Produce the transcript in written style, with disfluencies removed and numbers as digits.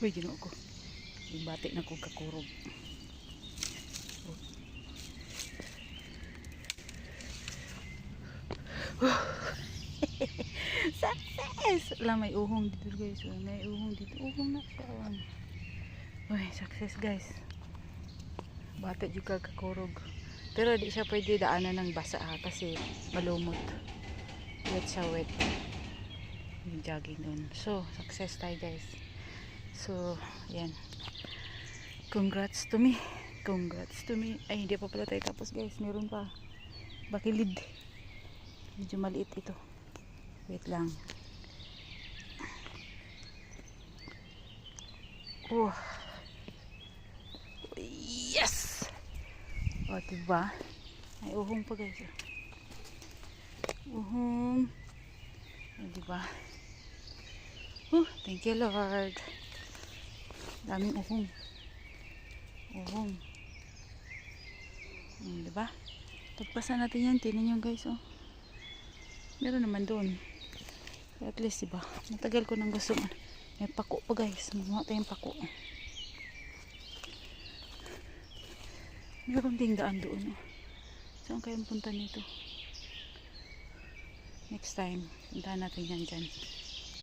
Uy, ginoo ko. Yung bati na kong kakurog. Success! Wala, may uhong dito guys. May uhong dito. Uhong na siya. Uy, success guys. Bati juga kakurog. Pero di siya pwede daanan ng basa kasi malumot. Wet siya wet. Yung jogging dun. So, success tayo guys. So, yan. Congrats to me. Congrats to me. Ay, hindi pa pala tayo tapos guys. Meron pa. Bakilid. Medyo maliit ito. Wait lang. Oh. Yes! O, diba? Ay, uhong pa guys. Uhong. O, diba? Thank you Lord. Daming uhong. Uhong. Diba? Tagpasan natin yan. Tinan nyo guys, oh. Meron naman doon. At least, diba? Matagal ko nang gusto. May pako pa guys. Mamuha tayong pako. Meron ding daan doon, oh. Saan kayang punta nito? Next time, puntahan natin yan dyan.